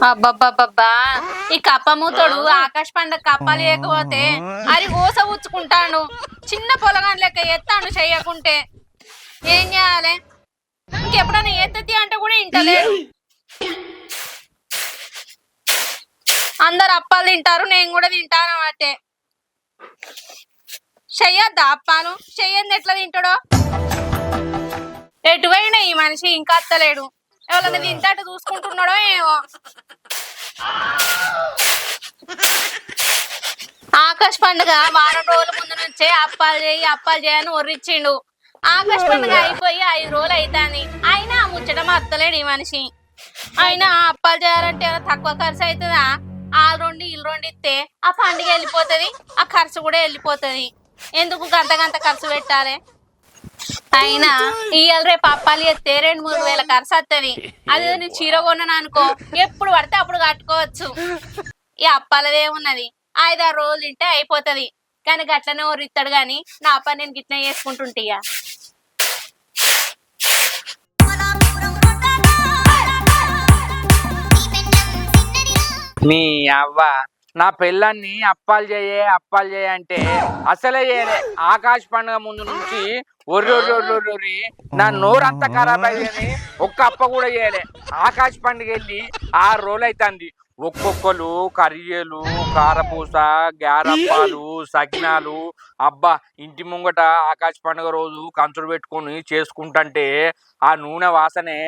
అబ్బబ్బబ్బబ్బా ఈ కప్పమూతోడు ఆకాశ పండుగ కప్పాలు లేకపోతే అది ఊస ఉచ్చుకుంటాడు. చిన్న పొలగాన్ లెక్క ఎత్తాడు చెయ్యకుంటే ఏం చేయాలి? ఇంకెప్పుడైనా ఎత్తతి అంటే కూడా ఇంటలేదు. అందరు అప్పాలు తింటారు, నేను కూడా తింటాను అంటే చెయ్యొద్దా అప్పాలు? చెయ్యంది ఎట్లా తింటాడో? ఎటువైనా ఈ మనిషి ఇంకా అత్తలేడు. ఎవరైనా తింటాడు చూసుకుంటున్నాడో ఏమో. ఆకాశ పండుగ వారం రోజుల ముందు నుంచే అప్పాలు చేయని ఒర్రిచ్చిండు. ఆకాశ పండుగ అయిపోయి 5 రోజులు అవుతాంది, అయినా ముచ్చటం అత్తలేడు ఈ మనిషి. అయినా అప్పాలు చేయాలంటే తక్కువ ఖర్చు అవుతుందా? వాళ్ళు 2 వీళ్ళు 2 ఇస్తే ఆ పండుగ వెళ్ళిపోతుంది, ఆ ఖర్చు కూడా వెళ్ళిపోతుంది. ఎందుకు గంత ఖర్చు పెట్టాలి? అయినా ఇవాళ రేపు అప్పాలు ఎత్తే 2-3 వేల ఖర్చు వస్తుంది. అదే నేను చీర కొన్నాను అనుకో, ఎప్పుడు పడితే అప్పుడు కట్టుకోవచ్చు. ఈ అప్పాలదేమున్నది, 5-6 రోజులు తింటే అయిపోతుంది. కానీ గట్లనే ఒరిస్తాడు గాని నా పని నేను గిట్లనే చేసుకుంటుంటే. మీ అవ్వ నా పిల్లల్ని అప్పాలు చేయ అంటే అసలే చేయలే. ఆకాశ పండుగ ముందు నుంచి ఒర్రి నా నోరంతా ఖరాబ్ అయ్యేది. ఒక్క అప్ప కూడా చేయలే. ఆకాశ పండుగ వెళ్ళి 6 రోజులు అవుతుంది. ఒక్కొక్కరు కరియలు, కారపూస, గ్యారప్పాలు, సకినాలు. అబ్బా ఇంటి ముంగట ఆకాశ పండుగ రోజు కంచుడు పెట్టుకొని చేసుకుంటుంటే ఆ నూనె వాసనే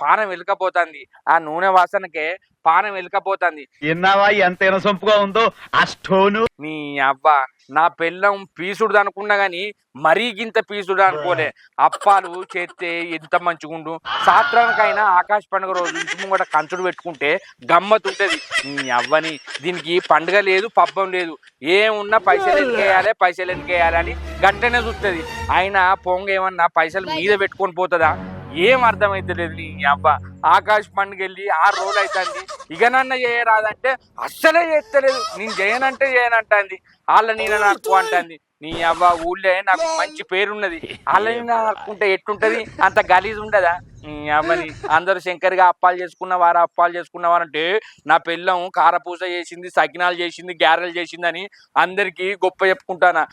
పానం వెలికపోతుంది. ఆ నూనె వాసనకే పానం వెలికపోతుంది. విన్నావా ఎంత సొంపుగా ఉందో ఆ స్టోను. నీ అవ్వ నా పెళ్ళం పీసుడు అనుకున్నా గాని మరీ గింత పీసుడు అనుకోలే. అప్పాలు చేస్తే ఎంత మంచిగుండు. సాత్రానికైనా ఆకాశ పండుగ రోజు ఇంటి ముంగట కంచుడు పెట్టుకుంటే గమ్మత్ ఉంటది. నీ అవ్వని దీనికి పండుగ లేదు, పబ్బం లేదు. ఏమున్నా పైసలు ఎందుకేయాలి అని గంటనే చూస్తుంది. అయినా పొంగ ఏమన్నా పైసలు మీద పెట్టుకొని పోతుందా? ఏం అర్థమైతలేదు. నీ అవ్వ ఆకాశ పండుగ వెళ్ళి 6 రోజులు అవుతుంది. ఇకనన్న చేయరాదంటే అస్సలే చేస్తలేదు. నేను చేయనంటుంది. వాళ్ళ నేను నాకు అంటుంది. నీ అవ్వ ఊళ్ళే నాకు మంచి పేరున్నది. వాళ్ళ నేను అనుకుంటే ఎట్టుంటది? అంత గలీజ్ ఉండదా? నీ అవ్వని అందరూ శంకర్గా అప్పాలు చేసుకున్నవారంటే నా పిల్లం కారపూస చేసింది, సకినాలు చేసింది, గ్యారెలు చేసిందని అందరికి గొప్ప చెప్పుకుంటానా.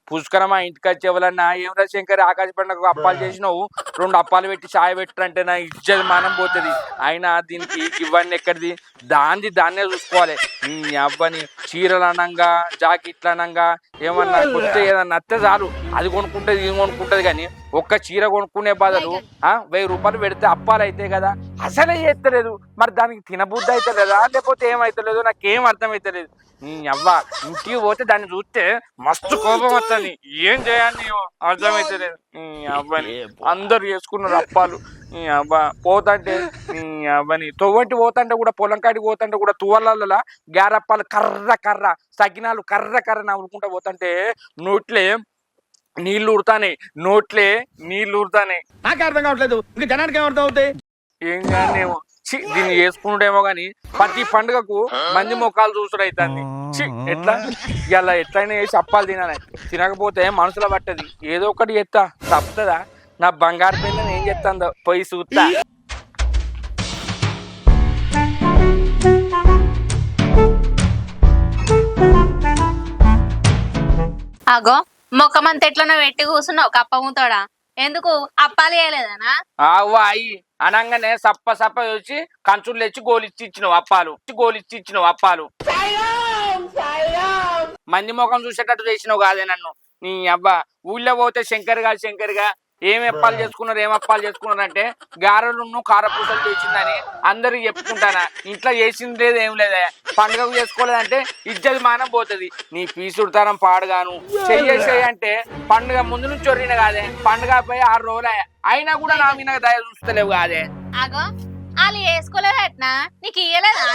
పుష్కరం మా ఇంటికి వచ్చే వాళ్ళన్నా ఏమరా శంకర్ ఆకాశ పండుగ అప్పాలు చేసినావు, 2 అప్పాలు పెట్టి చాయ్ పెట్టరంటే నా ఇజ్జత్ మానం పోతుంది. అయినా దీనికి ఇవన్నీ ఎక్కడిది? దాన్నే చూసుకోవాలి. నీ అవ్వని చీరలు అనంగా, జాకెట్లు అనంగా ఏమన్నా కొత్త ఏదన్నా అత్తే చాలు అది కొనుక్కుంటుంది, ఇది కొనుక్కుంటుంది. కానీ ఒక్క చీర కొనుక్కునే బదులు 1000 రూపాయలు పెడితే అప్పాలు అయితే కదా. అసలే చేస్తలేదు. మరి దానికి తినబుద్ధి అయితే లేదా లేకపోతే ఏమైతలేదో నాకేం అర్థమైతలేదు. నీ అవ్వ ఇంటికి పోతే దాన్ని చూస్తే మస్తు కోపం వస్తుంది. ఏం చేయాలి అర్థమైతలేదు. నీ అవ్వని అందరు చేసుకున్నారు అప్పాలు. నీ అవ్వ పోతంటే నీ అవ్వని తొవ్వంటి పోతుంటే కూడా, పొలం కాడికి పోతుంటే కూడా తువ్వల గ్యారప్పాలు కర్ర సకినాలు కర్ర నవ్వుకుంటా పోతుంటే నోట్లే నీళ్లు ఉడతానే. నాకు అర్థం కావట్లేదు. ఇంకా జనానికి ఏమర్థం అవుతాయి? ఏం కానీ దీన్ని చేసుకుంటేమో గాని ప్రతి పండుగకు మంది మొక్కలు చూసుడు అవుతుంది. ఎట్లా ఇలా ఎట్లయినా వేసి అప్పాలు తినకపోతే మనసులో పట్టది. ఏదో ఒకటి చేస్తా, తప్పుతుందా? నా బంగారు పిల్లని ఏం చేస్తుందో పోయి చూస్తా. అగో మొక్కమంత ఎట్లనో పెట్టి కూర్చున్నావు కప్పముతోడా? ఎందుకు అప్పాలు చేయలేదనా? అయ్యి అనగానే సప్ప వచ్చి కంచులు తెచ్చి గోలిచ్చి ఇచ్చినావు అప్పాలు. మంది ముఖం చూసేటట్టు చేసినావు కాదే నన్ను. నీ అబ్బా ఊళ్ళో పోతే శంకర్గా ఏం అప్పాలు చేసుకున్నారు అంటే గారెలు కారపూసలు తెచ్చిందని అందరికి చెప్పుకుంటానా. ఇంట్లో చేసింది లేదు, ఏం లేదా. పండుగకు చేసుకోలేదంటే ఇజ్జత్ మానం పోతుంది. నీ పీసుడుతనం పాడుగాను. చెయ్యి అంటే పండుగ ముందు నుంచి వరిన కాదే. పండుగ పోయి 6 రోజులు అయినా కూడా నా మీద దయ చూస్తలేవు కాదే. అగో వాళ్ళు చేసుకోలేదట్నా? నీకు ఇయ్యలేదా?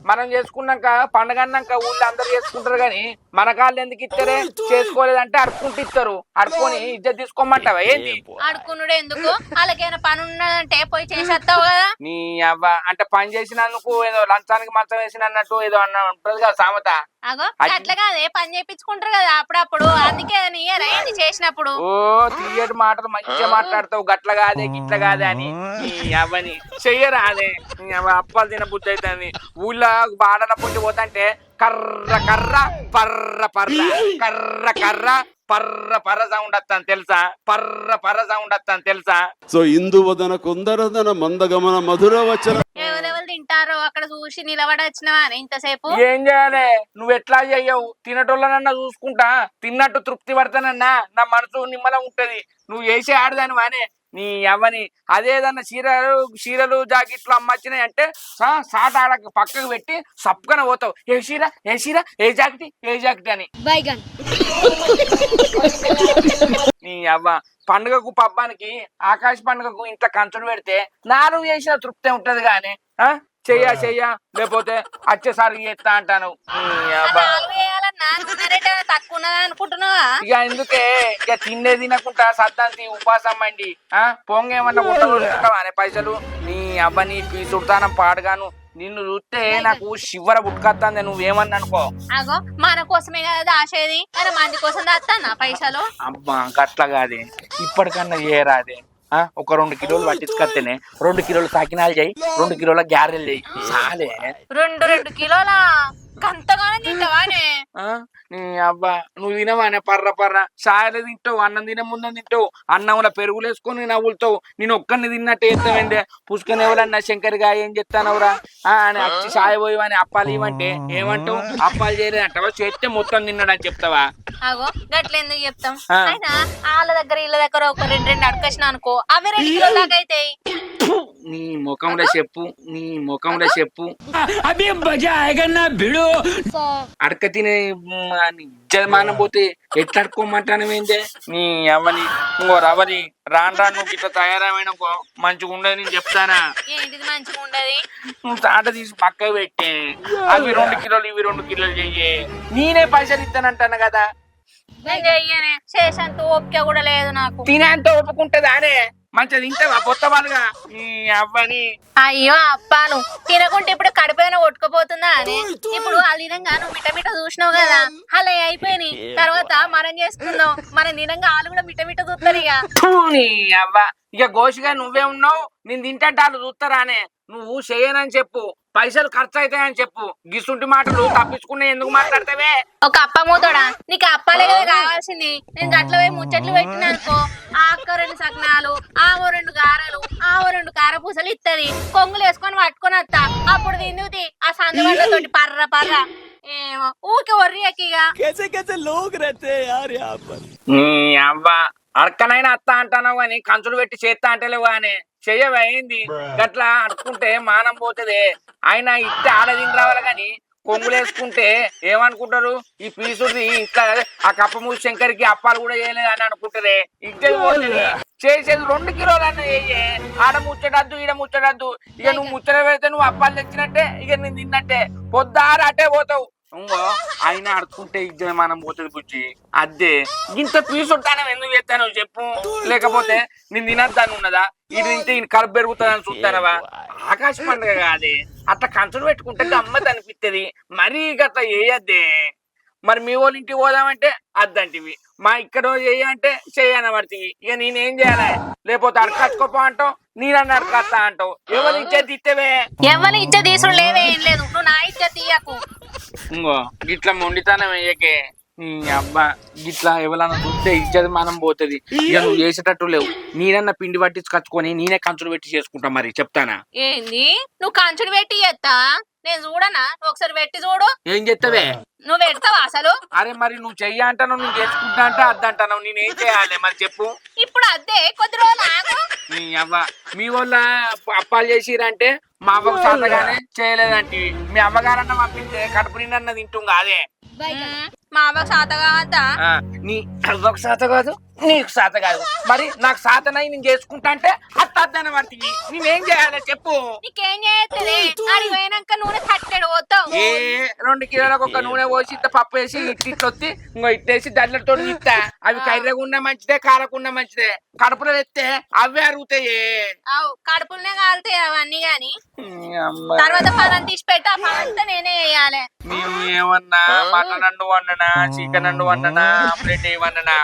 మనం చేసుకున్నాక పండుగ అన్నాక ఊళ్ళో అందరు చేసుకుంటారు కానీ మన కాళ్ళు ఎందుకు ఇస్తారే? చేసుకోలేదంటే అడుక్కుంటూ ఇస్తారు, అడుక్కొని ఇజ్జత్ తీసుకోమంటావా ఏంటి? అడుకునుడు ఎందుకు? వాళ్ళకైనా పని ఉన్నదంటే పోయి చేసేస్తావు కదా. నీ అవ్వ అంటే పని చేసినందుకు ఏదో లంచానికి మంచం వేసిన అన్నట్టు ఏదో అన్న ఉంటది కదా సామెత. అగో అట్లా కాదే, పని చేయించుకుంటారు కదా అప్పుడప్పుడు, అందుకే నీయరా ఏంది చేసినప్పుడు. ఓ తీయటి మాటలు మంచిగా మాట్లాడతావు, గట్ల కాదే గిట్ల కాదే అని. నీ అవ్వని చెయ్యరా అదే, నీ అవ్వ అప్పాలు తిన బుద్ధి అవుతుంది. ఊళ్ళో బాడల పొంటి పోతుంటే కర్ర కర్ర పర్ర పర్ర కర్ర కర్ర పర్ర పర్ర సౌండ్ వస్తాను తెలుసా? పర్ర పర్ర సౌండ్ వస్తాను తెలుసా? సో ఇందువదన కుందరదన మందగమన మధుర వచన. ఎవరెవరు తింటారో అక్కడ చూసి నిలబడి వచ్చినవా ఇంతసేపు? ఏం చేయాలి? నువ్వు ఎట్లా చెయ్యవు, తినటోళ్ళనన్నా చూసుకుంటా, తిన్నట్టు తృప్తి పడతానన్నా నా మనసు నిమ్మలం ఉంటది. నువ్వు వేసే ఆడదాని వానే నీ అవ్వని. అదేదన్నా చీరలు జాకెట్లు అమ్మచ్చినాయి అంటే సాట ఆడ పక్కకు పెట్టి సప్పుకన పోతావు. ఏ చీర ఏ జాకెట్ అని. నీ అవ్వ పండుగకు పబ్బానికి ఆకాశ పండుగకు ఇంట్లో కంచుడు పెడితే నాలుగు చేసిన తృప్తి ఉంటది గాని చెయ్య లేకపోతే వచ్చేసారి చేస్తా అంటాను. తక్కువ అనుకుంటున్నావా? ఇక ఎందుకే ఇక తిండే తినకుండా సద్దాంతి ఉపాసం అండి. పొంగేమన్నా ఉంటావా అనే పైసలు? నీ అబ్బా నీ పీసుడతానం పాడుగాను. నిన్ను చూస్తే నాకు శివర బుట్టుకొస్తుంది. నువ్వేమన్నా అనుకో. అగో మన కోసమే కదా దాచేది, మరి మంది కోసం దాస్తానా పైసలు? అబ్బా గట్ల కాదే, ఇప్పటికన్నా ఏరాదే. ఒక 2 కిలోలు పట్టించుకొస్తేనే 2 కిలోలు సకినాలు చేయి, 2 కిలోల గ్యారెలు చేయి చాలే. 2 కిలోల కంతగానే తింటావానే? నీ అబ్బా నువ్వు తినవానే పర్ర పర్ర సాయలు తింటావు, అన్నం తినే ముందు తింటావు, అన్నంలో పెరుగులు వేసుకొని నవ్వులుతావు. నేను ఒక్కరిని తిన్నట్టు వేస్తామంటే పుష్కని ఎవరన్నా శంకరిగా ఏం చెప్తానవరా అని వచ్చి సాయపోయి అని అప్పాలు ఇవ్వంటే ఏమంటావు? అప్పాలు చేయలేదంటావా? చేస్తే మొత్తం తిన్నాడని చెప్తావా? అగో గట్ల ఎందుకు చెప్తాం? అయినా వాళ్ళ దగ్గర వీళ్ళ దగ్గర ఒక 2 అడకసిన అనుకో, అవి 2 కిలోల దాకా అయితాయి. నీ ముఖంలో చెప్పు, నీ ముఖంలో చెప్పు. అడక తినే ఇజ్జమానం పోతే ఎట్లా అడుకోమంటానమేందే? నీ అవ్వని ఇంకో రవని రాను నువ్వు ఇట్లా తయారైన మంచిగా ఉండదు నేను చెప్తానా? ఏంటిది మంచిగా ఉండదు? నువ్వు తాట తీసి పక్క పెట్టే అవి 2 కిలోలు ఇవి 2 కిలోలు చెయ్యి, నేనే పైసలు ఇస్తానంటాను కదా. నేను చెయ్యనే, చేసేంత ఓపిక కూడా లేదు నాకు. తినేంత ఒప్పుకుంటదా అనే మంచిగా తింటావా కొత్త వాళ్ళుగా? నీ అవ్వని అయ్యో అప్పాను తినకుంటే ఇప్పుడు కడిపోయినా కొట్టుకుపోతుందా అని. ఇప్పుడు ఆ దినంగా నువ్వు మిట చూసినావు కదా, అలా అయిపోయినాయి. తర్వాత మనం చేసుకుందాం, మనం దినంగా వాళ్ళు కూడా మిట చూస్తారు. ఇక నీ అవ్వ ఇక గోషిగా నువ్వే ఉన్నావు, నేను తింటే వాళ్ళు చూస్తారానే. నువ్వు చేయనని చెప్పు, పైసలు ఖర్చు అవుతాయని చెప్పు. గిసుంటి మాటలు తప్పించుకునే ఎందుకు మాట్లాడతావే? ఒక అప్ప మూతోడా? నీకు అప్పాలే కదా కావాల్సింది. నేను గట్ల పోయి ముచ్చట్లు పెట్టినానుకో, ఆక్క 2 సగ్నాలు, ఆవో 2 గారెలు, ఆవో 2 కారపూసలు ఇత్తది. కొంగులు వేసుకొని పట్టుకొని వస్తా. అప్పుడు తిందుతి ఆ సందువడ్లతోటి పర్ర పర్ర. ఏమో ఊకే ఒర్రియకిగా. అవ్వ అడకనైనా అత్త అంటావు కానీ కంచులు పెట్టి చేస్తా అంటలేవు కానీ చెయ్యవా ఏంది? గట్లా అడుక్కుంటే మానం పోతుంది. ఆయన ఇస్తే ఆడ తిని రావాలి కానీ కొంగులేసుకుంటే ఏమనుకుంటారు? ఈ పీసుది ఇట్లా ఆ కప్ప మూసి శంకరికి అప్పాలు కూడా చేయలేదు అని అనుకుంటారే. ఇచ్చేది పోతుంది, చేసేది 2 కిలోలన్నా చెయ్యే. ఆడ ముచ్చటద్దు ఈడ ముచ్చటద్దు. ఇక నువ్వు ముచ్చట పెడితే నువ్వు అప్పాలు తెచ్చినట్టే, ఇక నేను తిన్నట్టే. పొద్దార అటే పోతావు. ఇంకో ఆయన అడుక్కుంటే ఇజ్జమానం పోతుంది బుజ్జి. అద్దే ఇంత పీసుంటాను ఎందుకు చేస్తాను చెప్పు? లేకపోతే నేను తినద్దాని ఉన్నదా? ఇది తింటే ఈయన కడుపు పెరుగుతుందని చూస్తానవా? ఆకాశ పండుగ కాదే, అట్లా కంచులు పెట్టుకుంటే గమ్మత్ అనిపిస్తుంది. మరీ గట్లా చేయద్దే. మరి మీ వాళ్ళ ఇంటికి పోదామంటే అద్దంటివి, మా ఇక్కడ చెయ్యంటే చెయ్యన పడుతుంది. ఇక నేనేం చేయాలి? లేకపోతే అడకచ్చుకోపో అంటావు, నేనన్ను అడకత్తా అంటావు. ఎవరు ఇచ్చేది ఇస్తేవే? ఎవరి ఇచ్చ తీసుడు లేవే ఏం లేదు. నువ్వు నా ఇచ్చ తీయకు. ఇంకో గిట్లా మొండితనం వేయకే. నీ అబ్బా గిట్లా ఎవరన్నా చూస్తే ఇజ్జత మనం పోతుంది. ఇక నువ్వు చేసేటట్టు లేవు. నేనన్నా పిండి పట్టించుకొచ్చుకొని నేనే కంచులు పెట్టి చేసుకుంటా. మరి చెప్తానా? ఏంది నువ్వు కంచుడు పెట్టి చేస్తా? నేను చూడనా? నువ్వు ఒకసారి పెట్టి చూడు. ఏం చెప్తావే? నువ్వు పెడతావా అసలు? అరే మరి నువ్వు చెయ్య అంటాను, నేను చేసుకుంటా అంటే అద్దంటాను. నేనేం చేయాలి మరి చెప్పు? ఇప్పుడు అద్దే కొద్ది రోజులు ఆగు. నీ అవ్వ మీ వాళ్ళ అప్పాలు చేసిరంటే మా అవ్వకు శాతగానే చేయలేదంటే మీ అమ్మగారన్న పంపిస్తే కడుపు నిండన్న తింటుంగా అదే. మా అవ్వకు సాత కావద్దా నీ అవ్వకు సాత కాదు నీకు సాత కాదు మరి నాకు సాతనై నేను చేసుకుంటా అంటే అత్తన పడుతుంది నేనేం చేయాలి చెప్పు. నీకేం చేయొద్దులే అడిగి పోయినాక నూనె కట్టెడు పోతావు. 2 కిలోలకు ఒక నూనె పోసి ఇంత పప్పు వేసి ఇట్లొత్తి ఇంకో ఇట్టేసి దళ్ళతో ఇస్తా. అవి కర్రగున్న మంచిదే కారకున్న మంచిదే కడుపులో తెస్తే అవే అరుగుతాయి. అవు కడుపులనే కాలుతాయి అవన్నీ గాని తర్వాత పనం తీసి పెట్టి ఆ పనంతా నేనే వేయాలి. నేను ఏమన్నా మటన్ అండు వండనా చికెన్ అండు వండనా ఆమ్లెట్ ఏమన్నా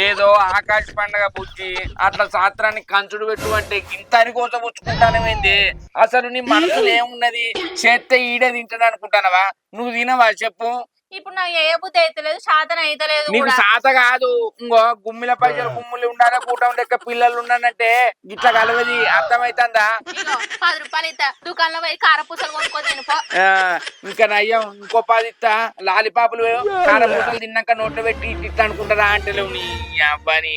ఏదో ఆకాశ పండగ బుజ్జి అట్లా సాత్రానికి కంచుడు పెట్టు అంటే గింతాని కోసం పుచ్చుకుంటానేమైంది. అసలు నీ మనసులో ఏమున్నది చేస్తే ఈడే తింటాను అనుకుంటానవా? నువ్వు తినవా చెప్పు. ఇప్పుడు నాకు ఏ బుద్ధి అయితలేదు శాతం అయితలేదు. నీకు సాత కాదు ఇంకో గుమ్మిల పైసలు గుమ్ములు ఉండాలి కూటం లెక్క పిల్లలు ఉన్నానంటే ఇట్లా కలవది అర్థమైతుందా? 10 రూపాయలు ఇస్తా దుకాణంలో పోయి కారపూసలు కొనుక్కొని తినిపో. ఇంకా నయ్యం ఇంకో 10 ఇస్తా లాలిపాపులు కారపూసలు తిన్నాక నోట్లో పెట్టి ఇట్లా అనుకుంటారా అంటే నీ అబ్బాని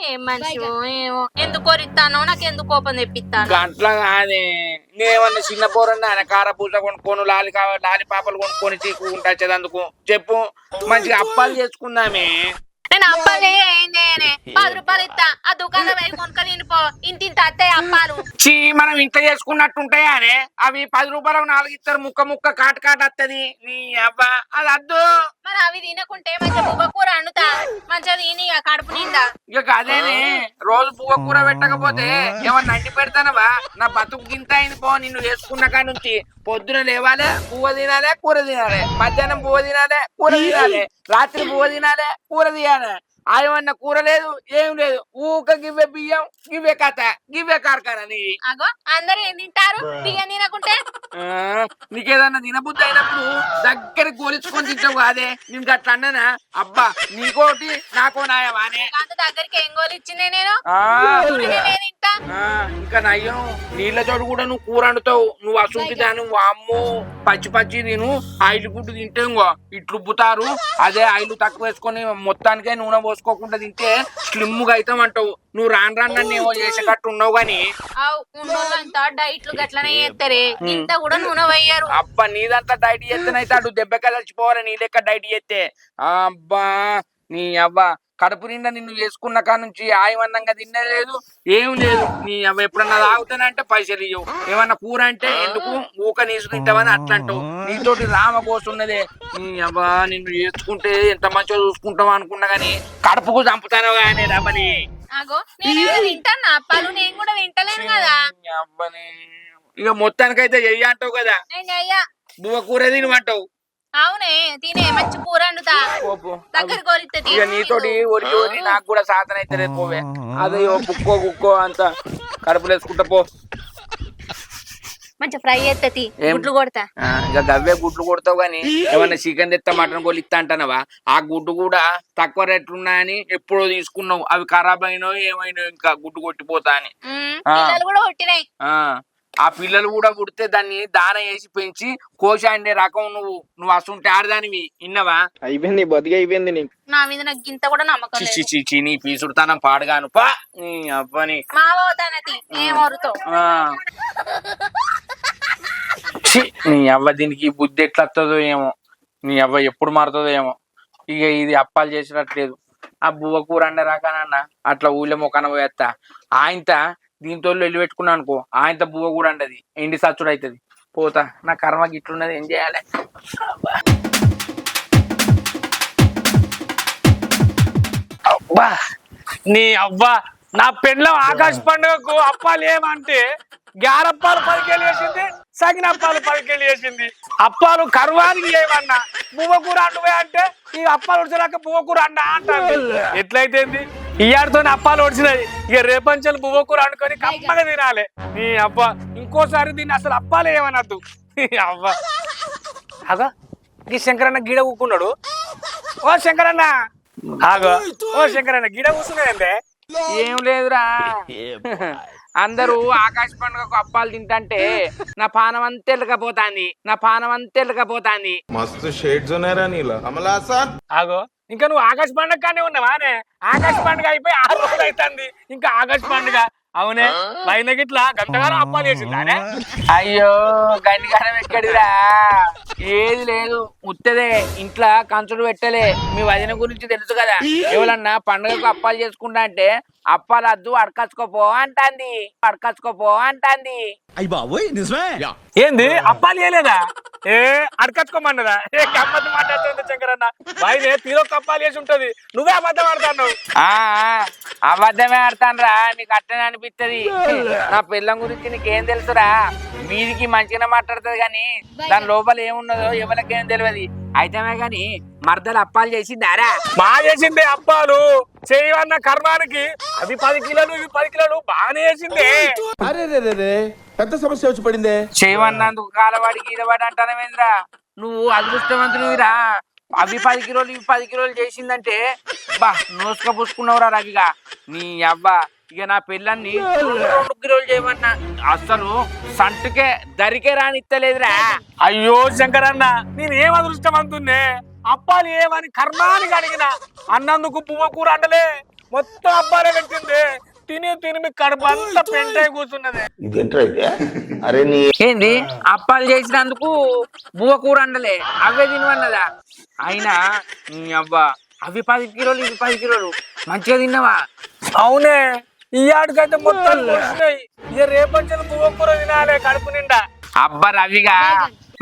ఏం మనిషి ఏమో ఎందుకు కోరిస్తానో నాకు ఎందుకు కోపం తెప్పిస్తాను. అట్లా కాదే నేనేమన్నా చిన్న పోరన్నా కారపూస కొనుక్కోను లాలిపాపలు కొనుక్కొని చీకుంటా వచ్చేదందుకు చెప్పు. మంచిగా అప్పాలు చేసుకుందామే. నేను అప్పాలు ఏం చేయనే 10 రూపాయలు ఇస్తా ఆ దుకాణంలో పోయి కొనుక్కొని తినిపో. ఇంత అత్తాయి అప్పాలు. చీ మనం ఇంట్లో చేసుకున్నట్టుంటాయా అనే అవి 10 రూపాయలకు 4 ఇస్తారు. ముక్క ముక్క కాటు కాటు వస్తుంది నీ అబ్బా అది అద్దు. మరి అవి తినకుంటే మంచిగా బువ్వ కూర వండుతా మంచిగా తిని కడుపు నిండా. ఇక అదేనే రోజు పువ్వ కూర పెట్టకపోతే ఏమన్నా అంటి పెడతానవా? నా బతుకు గింత అయింది పో. నిన్ను వేసుకున్న కాడ నుంచి పొద్దున లేవాలే పువ్వ తినాలే కూర తినాలే, మధ్యాహ్నం పువ్వ తినాలే కూర తినాలే, రాత్రి పువ్వ తినాలే కూర తినాలే. ఆయమన్న కూర లేదు ఏం లేదు ఊక గివ్వే బియ్యం గివ్వే కథ గివ్వే కార్ఖానా. అగో అందరు ఏం తింటారు బియ్యం తినకుంటే? నీకేదన్నా తినబుద్ధి అయినప్పుడు దగ్గరికి గోలించుకొని తింటావు కాదే. నేను అట్లా అన్నానా? అబ్బా నీకోటి నాకో నాయవానే. అంత దగ్గరికి ఏం గోలు ఇచ్చిందే నేను తింటా. ఇంకా నయ్యం నీళ్ళ చోటు కూడా నువ్వు కూర వండుతావు. నువ్వు అసుంటి దాని అమ్ము పచ్చి పచ్చి తిను. ఆయిల్ గుడ్డు తింటే ఇంకో ఇట్లు ఉబ్బుతారు. అదే ఆయిల్ తక్కువ వేసుకొని మొత్తానికే నూనె పోసుకోకుండా తింటే స్లిమ్ గా అవుతాం అంటావు. నువ్వు రాను నన్ను ఏమో చేసేటట్టు ఉన్నావు గాని డైట్లు గట్లనే చేస్తారే ఇంత కూడా నూనె పోయారు. అబ్బా నీదంతా డైట్ చేస్తేనైతే అటు దెబ్బకి చచ్చిపోవాలి నీ లెక్క డైట్ చేస్తే. అబ్బా నీ అవ్వ కడుపు నిండా నిన్ను చేసుకున్న కాడ నుంచి ఆయమన్నంగా తినలేదు ఏం లేదు. నీ అవ్వ ఎప్పుడన్నా తాగుతానంటే పైసలు ఇవ్వవు. ఏమన్నా కూర అంటే ఎందుకు ఊక నీసు తింటావని అట్లా అంటావు. నీతోటి రామబోసున్నదే. నీ అవ్వ నిన్ను చేసుకుంటే ఎంత మంచిగా చూసుకుంటావు అనుకున్నా గానీ కడుపుకు చంపుతాను కానీ రమ్మని. అగో నేను తింటాను అప్పాలు నేను కూడా తింటలేను కదా. అబ్బని ఇక మొత్తానికైతే చెయ్యి అంటావు కదా. బువ్వ కూర తినమంటావు. అవునే తినే మంచి కూర వండుతా దగ్గర కోరితే. ఇక నీతోటి ఒరి ఒరి నాకు కూడా సాధన అయితే పోవే. అదే కుక్కో కుక్కో అంత కడుపులు వేసుకుంటా పో. మంచి ఫ్రై చేస్తుంది గుడ్లు కొడతా. ఇక గవ్వే గుడ్లు కొడతావు గానీ ఏమన్నా చికెన్ తెస్తా మటన్ కోళ్ళు ఇస్తా అంటానవా? ఆ గుడ్డు కూడా తక్కువ రేట్లు ఉన్నాయని ఎప్పుడో తీసుకున్నావు. అవి ఖరాబ్ అయినావు ఏమైనావు ఇంకా గుడ్డు కొట్టిపోతా అని. కూడా కొట్టినాయి. ఆ పిల్లలు కూడా పుడితే దాన్ని దాన వేసి పెంచి కోశ అండే రకం నువ్వు అసలు ఆడదానివి ఇన్నవా? అయిపోయింది బతికి అయిపోయింది నీకు. నా మీద నాకు గింత కూడా నమ్మకం లేదు. చిచి నీ పీసుడుతానం పాడగాను పా నీ అవ్వని మావవుతానది ఏమరుతావు. నీ అవ్వ దీనికి బుద్ధి ఎట్లా వస్తుందో ఏమో. నీ అవ్వ ఎప్పుడు మారుతుందో ఏమో. ఇక ఇది అప్పాలు చేసినట్లేదు. ఆ బువ్వ కూర అండే రకానన్నా అట్లా ఊళ్ళో మొక్కన పోయేస్తా. ఆయంత దీంతో వెళ్ళి పెట్టుకున్నా అనుకో ఆయంత బువ్వ కూడా అంటది ఎండి సచ్చుడు అవుతుంది. పోతా నా కర్మ గిట్లున్నది ఏం చేయాలి. అబ్బా నీ అవ్వా నా పెండ్లం ఆకాశ పండుగకు అప్పాలు ఏమంటే గారప్పాలు 10 కేలు వేసింది, సగినప్పాలు 10 కేలు వేసింది. అప్పాలు కరువానికి ఏమన్నా బువ్వ కూర అండువే అంటే ఈ అప్పాలు ఉడిచేదాకా బువ్వ కూర అండా అంటాను. ఎట్లయితే ఇయ్యాడితో అప్పాలు ఒడిచినాయి. ఇక రేపంచలు బువ్వ కూర వండుకొని కమ్మగా తినాలి. నీ అబ్బా ఇంకోసారి దీన్ని అసలు అప్పాలే ఏమనద్దు. అవ్వ అగా ఈ శంకరన్న గీడ కూకున్నాడు. ఓ శంకరన్న ఆగో ఓ శంకరన్న గీడ కూర్చున్నాయంటే ఏం లేదురా. అందరూ ఆకాశ పండుగకు అప్పాలు తింటే నా పానం అంతా ఎల్లకపోతాంది. మస్తు షేడ్స్ ఉన్నారా నీలో కమలాసన్. ఆగో ఇంకా నువ్వు ఆకాశ పండుగ కానీ ఉన్నావానే? ఆకాశ పండుగ అయిపోయి 6 రోజులు అవుతుంది ఇంకా ఆకాశ పండుగ. అవునే పైన గిట్లా గంటగారం అప్పాలు చేసిందానే. అయ్యో గండిగారం ఎక్కడిరా, ఏది లేదు ముత్తదే. ఇంట్లో కంచులు పెట్టలే. మీ వదిన గురించి తెలుసు కదా, ఎవరన్నా పండుగకు అప్పాలు చేసుకుంటా అంటే అప్పాలు అద్దు అడకచ్చుకోపో అంటాంది, అడకచ్చుకోపో అంటాంది. అయ్యి బాబోయ్ నిజమే. ఏంది అప్పాలు చేయలేదా? ఏ అడకచ్చుకోమన్నదా? ఏ అబద్ధం మాట్లాడుతుంది శంకరన్న. పైన తీరొక్క అప్పాలు చేసి ఉంటది, నువ్వే అబద్ధం ఆడుతున్నావు. అబద్ధమే ఆడతానురా, నీకు అట్టనే అనిపిస్తుంది. నా పిల్లం గురించి నీకేం తెలుసురా? మీదికి మంచిగానే మాట్లాడుతుంది కానీ దాని లోపల ఏమున్నదో ఎవరికేం తెలియదు. అయితేమే గాని మర్దలు అప్పాలు చేసిందారా? మా చేసిందే అప్పాలు చేయవన్న కర్మానికి. అవి 10 కిలోలు ఇవి 10 కిలోలు బాగానే చేసిందే. అరే రే రే రే పెద్ద సమస్య వచ్చి పడిందే. చేయమన్నందుకు కాలవాడికి ఈదవాడి అంటానమేంద్రా? నువ్వు అదృష్టవంతునివిరా. అవి 10 కిలోలు ఇవి 10 కిలోలు చేసిందంటే బా నోసుక పూసుకున్నావురా రవిగా. నీ అవ్వ ఇక నా పిల్లల్ని 2 కిలోలు చేయమన్నా అసలు సంటుకే దరికే రానిత్తలేదురా. అయ్యో శంకరన్న, నేనేం అదృష్టవంతున్నే. అప్పాలు ఏమని కర్మానికి అడిగిన అన్నందుకు పువ్వు కూర అంటలే, మొత్తం అప్పాలే పెట్టింది. తిని తిని మీ కడుపు అంతా పెంటే కూర్చున్నది. ఏంది అప్పాలు చేసినందుకు బువ్వ కూర అండలే, అవే తినవన్నదా? అయినా నీ అవ్వ అవి 10 కిలోలు ఇవి 10 కిలోలు మంచిగా తిన్నావా? అవునే, ఈ ఆడికైతే మొత్తం కూర్చున్నాయి. ఇక రేపటి పువ్వు కూర తినాలే కడుపు నిండా. అబ్బా రవిగా,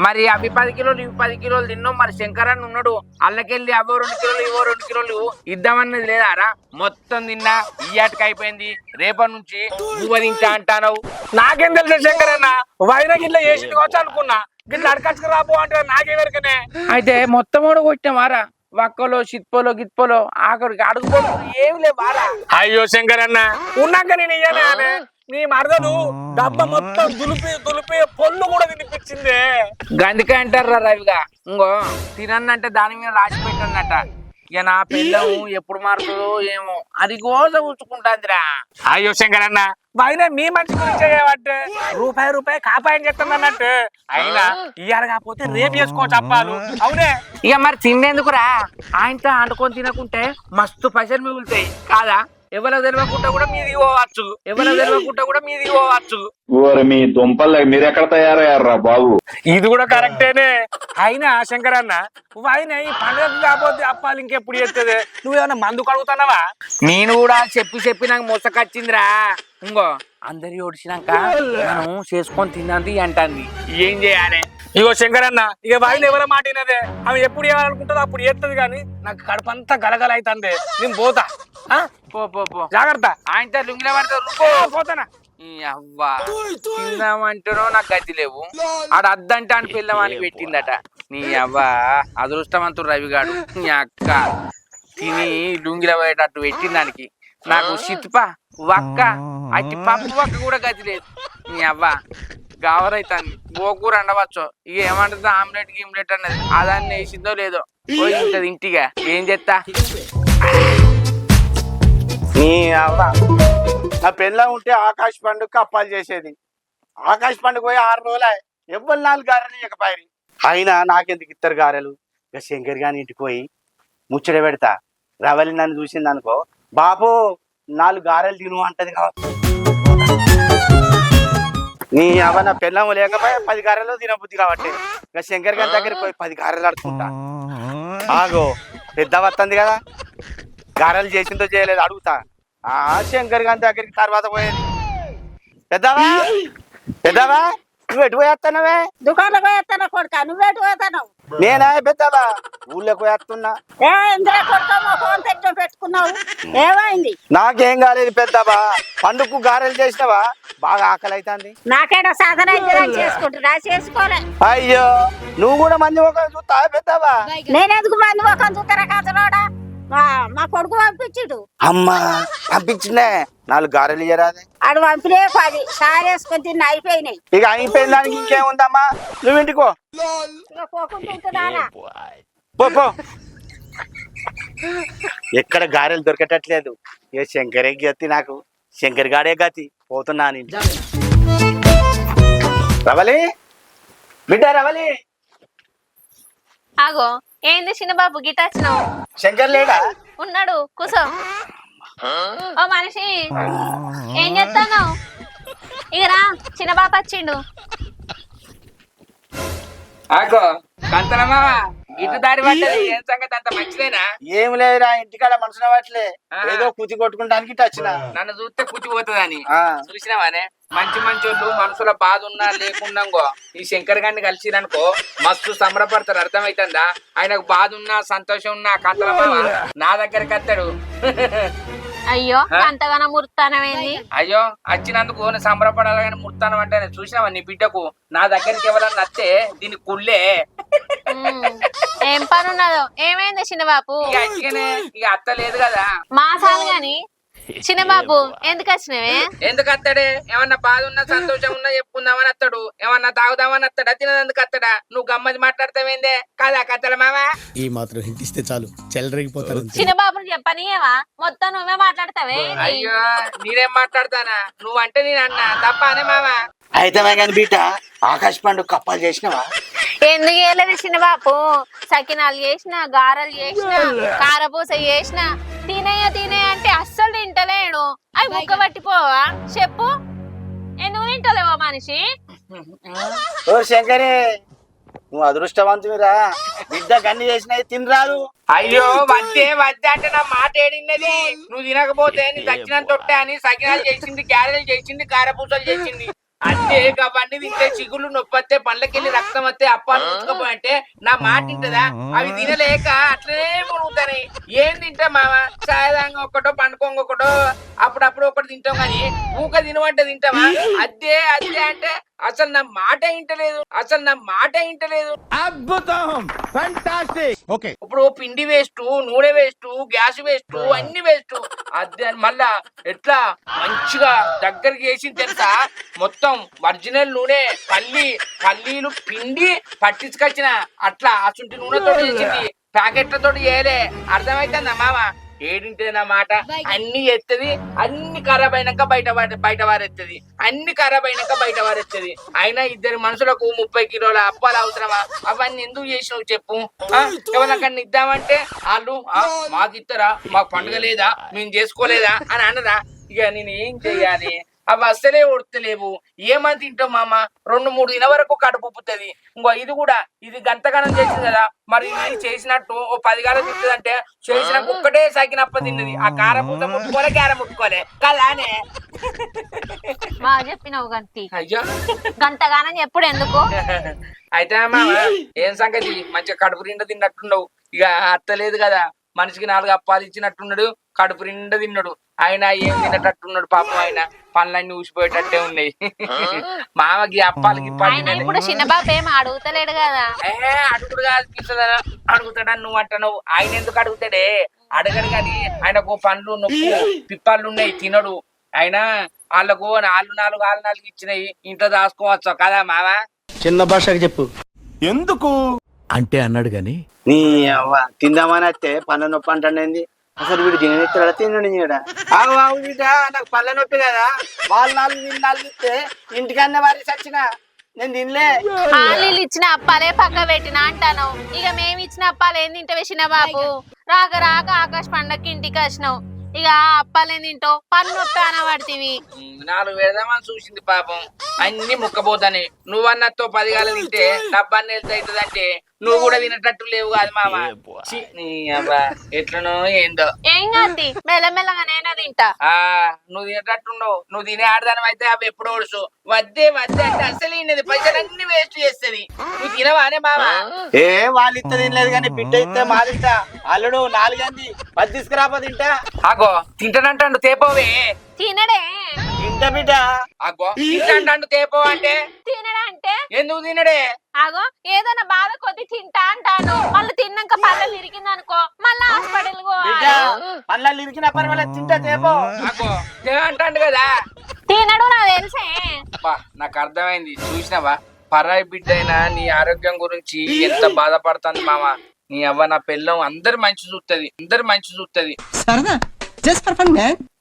మరి అవి 10 కిలోలు ఇవి 10 కిలోలు తిన్నావు. మరి శంకరన్న ఉన్నాడు, అల్లకెళ్ళి అవో 2 కిలోలు ఇవో 2 కిలోలు ఇద్దామన్నది లేదారా? మొత్తం తిన్నా ఇయ్యాటికి అయిపోయింది. రేపటి నుంచి నువ్వు తింటా అంటావు. నాకేం తెలుసు శంకరన్న, వైనకి ఇట్లా చేసింది కావచ్చు అనుకున్నా. గిట్లా అడకచ్చుకు రాబో అంటే నాకేవరకనే. అయితే మొత్తం కూడా కొట్టామారా? వక్కలో చిత్పోలో గిత్పోలో ఆఖరికి అడుగుపోలు ఏమి లేవారా? అయ్యో శంకరన్న, ఉన్నాక నేను ఇయ్యానే. నీ మరదలు డబ్బా మొత్తం దులిపి దులిపి పొల్లు కూడా తినిపించిందే. గందుకే అంటారా రవిగా, ఇంకో తినన్నంటే దాని మీద రాసి పెట్టన్నట. ఇక నా పిల్లం ఎప్పుడు మారుతుందో ఏమో, అది గోస కూర్చుకుంటాందిరా. అయ్యో శంకరన్న, వైన మీ మంచి గురించి అంటే రూపాయి కాపాయని చెప్తుంది అన్నట్టు. అయినా ఇయ్యాల కాకపోతే రేపు చేసుకోవచ్చు అప్పాలు. అవునే, ఇక మరి తినేందుకురా? ఆయనతో అండుకొని తినకుంటే మస్తు పైసలు మిగులుతాయి కాదా? ఎవరికి తెలియకుండా కూడా మీది పోవచ్చు, ఎవరికి తెలియకుండా కూడా మీది పోవచ్చు. మీ దుంపలు మీరెక్కడ తయారయ్యారా బాబు? ఇది కూడా కరెక్టేనే. అయినా శంకరన్న, ఆయన ఈ పండుగ కాకపోతే అప్పాలు ఇంకెప్పుడు చేస్తుంది? నువ్వేమన్నా మందు కడుగుతున్నావా? నేను కూడా చెప్పి నాకు మోసకొచ్చిందిరా. ఇంకో అందరి ఓడిచినాక మనం చేసుకొని తిన్నది అంటాంది. ఏం చేయాలి? ఇగో శంకరన్న, ఇక వాయిన ఎవరో మాటినదే. ఆమె ఎప్పుడు ఏమనుకుంటుందో అప్పుడు చేస్తుంది. కానీ నాకు కడుపు అంతా గలగల అవుతుంది. నేను పోతా. పో జాగ్రత్త. ఆయనతో లుంగిన పడతావు. పోతానా? అవ్వా తిందామంటానో నాకు గతి లేవు. ఆడ అద్దంటే అని పిల్లవానికి పెట్టిందట. నీ అవ్వ అదృష్టవంతుడు రవిగాడు. నీ అక్క తిని లుంగిల పోయేటట్టు పెట్టిందానికి నాకు సిత్ప వక్క అట్టి పప్పు వక్క కూడా గతి లేదు. నీ అవ్వ గావరైతాన్ని గోకూర అండవచ్చు. ఇక ఏమంటుంది ఆమ్లెట్ గిమ్లెట్ అన్నది, అదాన్ని వేసిందో లేదో పోయి ఉంటది ఇంటిగా. ఏం చేస్తా? నీ అవ్వ నా పెళ్ళ ఉంటే ఆకాశ పండుగ అప్పాలు చేసేది. ఆకాశ పండుగ పోయి 6 రోజులే ఎవ్వరు 4 గారెలు ఇకపాయి. అయినా నాకెందుకు ఇద్దరు గారెలు? ఇక శంకర్ గాని ఇంటికి పోయి ముచ్చట పెడతా. రవలి నన్ను చూసింది అనుకో, బాబు 4 గారెలు తిను అంటది కావచ్చు. నీ అవ్వ నా పెళ్ళం లేకపోయా 10 గారెలు తినబుద్ధి కాబట్టి ఇక శంకర్ గారి దగ్గరికి పోయి 10 గారెలు అడుగుకుంటా. ఆగో పెద్ద వస్తుంది కదా, గారెలు చేసిందో చేయలేదు అడుగుతా. శంకర్ గారి దగ్గరికి తర్వాత పోయేది. పెద్దవా నువ్వు ఎటు పోయేస్తానవే? దుకాణంలో పోయేస్తాను కొడుక, నువ్వేటు పోతాను? నేనా పెద్దవా ఊళ్ళోకి పోయేస్తున్నా. ఇంద్రా కొడుకో ఫోన్ పెట్టుకున్నావు, ఏమైంది? నాకేం కాలేదు పెద్దవా, పండుగకు గారెలు చేసినవా? బాగా ఆకలి అవుతుంది. నాకేనా సాధన చేసుకుంటున్నా, చేసుకోలే. అయ్యో నువ్వు కూడా మంది ఒక చూస్తా పెద్దవా? నేనెందుకు మంది ఒక చూస్తారా కథలోడా? మా కొడుకు పంపించుడు. అమ్మా పంపించిందే 4 గారెలు ఇయ్యరాదే? ఆడు పంపిలే 10 సారేసుకొని తిన్న అయిపోయినాయి. ఇక అయిపోయిన దానికి ఇంకేముందమ్మా, నువ్వు ఇంటికో పో. ఎక్కడ గారెలు దొరకటట్లేదు. ఇక శంకరే గతి, నాకు శంకర్ గాడే గతి. పోతున్నా నేను. రవలి బిడ్డ రవలి. ఆగో ఏంది చిన్నబాబు గిటాచ్చినావు? శంకర్ లేడా? ఉన్నాడు, కూసో. ఓ మనిషి ఏం చేస్తాను? ఇక రా, చిన్న బాబు వచ్చిండు. ఆగో కంతనమా ఇటు దారి పడ్డది. ఏం సంగతి, అంత మంచిదేనా? ఏం లేదురా, ఇంటికాడ మనసున పట్లే ఆహా. ఏదో కుతి కొట్టుకుంటానికి ఇటు వచ్చిన. నన్ను చూస్తే పుచ్చిపోతుందని ఆ. చూసినావానే? మంచి మంచోళ్ళు మనసులో బాధ ఉన్నా లేకున్నాగో ఈ శంకర్ గారిని కలిసిరనుకో మస్తు సంబరపడతారు. అర్థమైతుందా? ఆయనకు బాధ ఉన్నా సంతోషం ఉన్నా కంతలమామ నా దగ్గరికి వస్తాడు. అయ్యో అంతగానో ముర్తానమేంది? అయ్యో వచ్చినందుకు నేను సంబరపడాలి కానీ ముడతాను అంటే చూసినావా నీ బిడ్డకు నా దగ్గరికి ఎవరన్నా వస్తే దీని కుళ్ళే. ఏం పని ఉన్నదో? ఏమైంది చిన్నబాబు? ఇక అట్టిగానే ఇక అత్త లేదు కదా. మా సాలు గాని చిన్నబాబు ఎందుకు వచ్చినవే? ఎందుకు వస్తాడే? ఏమన్నా బాధ ఉన్నా సంతోషం ఉన్నా చెప్పుకుందామని వస్తాడు. ఏమన్నా తాగుదామని వస్తాడా? తినదందుకు వస్తాడా? నువ్వు గమ్మది మాట్లాడతావేందే? కాదా కత్తల మామ? ఈ మాత్రం హింట్ ఇస్తే చాలు చెల్లరగిపోతారు. చిన్నబాబుని చెప్పనియేవా? మొత్తం నువ్వే మాట్లాడతావే? అయ్యో నేనేం మాట్లాడతానా? నువ్వంటే నేను అన్నా తప్ప అనే మామ. అయితే కానీ బిడ్డ ఆకాశ పండుగ కప్పాలు చేసినవా? ఎందుకు వేయలేదు చిన్నబాబు? సకినాలు చేసిన, గారెలు చేసిన, కారపూస చేసిన, తినే అంటే అస్సలు తింటలేడు. అవి ముక్క పట్టిపోవా? చెప్పు, ఎందుకు తింటలేవా మనిషి? ఓ శంకరే, నువ్వు అదృష్టవంతుమిరా, బిడ్డ గన్ని చేసినవి తినరాదు. అయ్యో వద్దే వద్దే అంటే నా మాట ఏడిన్నది. నువ్వు తినకపోతే నీ దక్షిణం తొట్టే అని సకినాలు చేసింది, క్యారెలు చేసింది, కారపూసలు చేసింది. అంటే అవన్నీ తింటే చిగుళ్ళు నొప్పి, పండ్లకెళ్ళి రక్తం వస్తే అప్పాలు పుచ్చుకపోయంటే నా మాట తింటదా? అవి తినలేక అట్లనే మునుగుతాయి. ఏం తింటా మామ? సాయంత్రం ఒకటో పండుకోంగ ఒకటో అప్పుడప్పుడు ఒకటి తింటాం కానీ ఊక తినమంటే తింటామా? అద్దే అద్దే అంటే అసలు నా మాట ఇంటలేదు, అసలు నా మాట ఇంటలేదు. అద్భుతం, ఫంటాస్టిక్. ఓకే, ఇప్పుడు పిండి వేస్ట్, నూనె వేస్ట్, గ్యాస్ వేస్ట్, అన్ని వేస్ట్. అదే అని మళ్ళా ఎట్లా మంచిగా దగ్గరికి వేసింది తెలుసా? మొత్తం ఒరిజినల్ నూనె పల్లీలు పిండి పట్టించుకొచ్చిన అట్లా అసుంటి నూనెతో చేసింది, ప్యాకెట్లతో చేయలే. అర్థమైతుందా మామ? ఏడింటే నా మాట అన్ని ఎత్తది, అన్ని ఖరాబ్ అయినాక బయట వారెత్తది, అన్ని ఖరాబ్ అయినాక బయట వారెత్తది. అయినా ఇద్దరు మనుషులకు 30 కిలోల అప్పాలు అవసరమా? అవన్నీ ఎందుకు చేసినావు చెప్పు? ఎవరికన్నా ఇద్దామంటే వాళ్ళు మాకు ఇస్తారా? మాకు పండుగ లేదా? మేము చేసుకోలేదా అని అనరా? ఇక నేను ఏం చెయ్యాలి? అవి అస్సలే ఉడతలేవు. ఏమని తింటావు మామ? 2-3 దిన వరకు కడుపు ఉప్పుతుంది. ఇంకో ఇది కూడా ఇది గంటగానం చేసింది కదా, మరి ఇది చేసినట్టు ఓ 10 గంటలు తింటుంది అంటే చేసిన ఒక్కటే సాకినప్ప తిన్నది. ఆ కారపూస ముట్టుకోలే, క్యారం ముట్టుకోలే కదానే. బాగా చెప్పినావు గంటి. అయ్యో గంటగానం ఎప్పుడు ఎందుకు? అయితే మామ ఏం సంగతి? మంచిగా కడుపు నిండా తిన్నట్టున్నావు. ఇక అత్తలేదు కదా, మనిషికి 4 అప్పాలు ఇచ్చినట్టున్నాడు, కడుపు నిండా తిన్నాడు. ఆయన ఏం తినేటట్టున్నాడు పాపం. ఆయన పనులన్నీ ఊసిపోయేటట్టే ఉన్నాయి. మామకి అప్పాలకి ఇప్పుడు చిన్నబాబు ఏం అడుగుతలేడు కదా? అడుగుడు కాదు, అడుగుతాడని నువ్వు అంటున్నావు. ఆయన ఎందుకు అడుగుతాడే? అడగడు కానీ ఆయనకు పండ్లు నొప్పి పిప్పాళ్ళు ఉన్నాయి, తినడు. ఆయన వాళ్ళకు 4 ఇచ్చినాయి, ఇంట్లో దాచుకోవచ్చు కదా మామ? చిన్న భాషకి చెప్పు ఎందుకు అంటే అన్నాడు గాని నీ అవ్వ తిందామని వస్తే పళ్ళ నొప్పి అంటాండి. అసలు వీడు తినెత్తాడా? తినడు నీడా? ఆవు బిడ్డ, నాకు పళ్ళ నొప్పి కదా, వాళ్ళు 4 ఇస్తే ఇంటికన్నా వారి చచ్చిన నేను తినలే. వాళ్ళు ఇచ్చిన అప్పాలే పక్క పెట్టినా అంటాను. ఇక మేము ఇచ్చిన అప్పాలు ఏం తింటే వేసిన బాబు? రాక ఆకాశ పండగకి ఇంటికి వచ్చినావు, ఇక అప్పాలేం తింటావు? పన్ను నొప్పి అనబడితివి. 4 వేద్దామని చూసింది పాపం, అన్ని ముక్కపోతాని. నువ్వన్నతో 10 గాలు తింటే డబ్బాన్ని వెళ్తాయితుంది అంటే నువ్వు కూడా తినేటట్టు లేవు కాదు మామ. ఎట్లనో ఏందో. ఏం కాదు, మెల్లమెల్లగా నేనే తింటా. నువ్వు తినేటట్టుండవు. నువ్వు తినే ఆడదానం అయితే అవి ఎప్పుడు ఓడుసు. వద్దే అంటే అసలు ఇన్నది పైసలన్నీ వేస్ట్ చేస్తుంది. నువ్వు తినవానే మామ? ఏ వాళ్ళు ఇస్తే తినలేదు కానీ బిడ్డ ఇస్తే మా తింటా. అల్లుడు 4 గంది 10 తీసుకురాపో తింటా. ఆగో తింటానంటాడు తేపోవే. తినడే? తింటా బిడ్డ. ఆగో తింటాంటాడు తేపో అంటే తినడా అంటే ఎందుకు తినడే? ఆగో ఏదైనా బాధ కొద్ది తింటా అంటాను, మళ్ళీ తిన్నాక పళ్ళలు ఇరిగింది అనుకో మళ్ళీ హాస్పిటల్ బిడ్డ పళ్ళలు ఇరికిన పర్వాలేదు, తింటా తేపో. ఆగో తినంటాడు కదా. తినడు నాకు తెలిసే. నాకు అర్థమైంది. చూసినావా, పరాయి బిడ్డ అయినా నీ ఆరోగ్యం గురించి ఎంత బాధపడుతుంది మామ. నీ అవ్వ నా పిల్లం అందరు మంచి చూస్తుంది.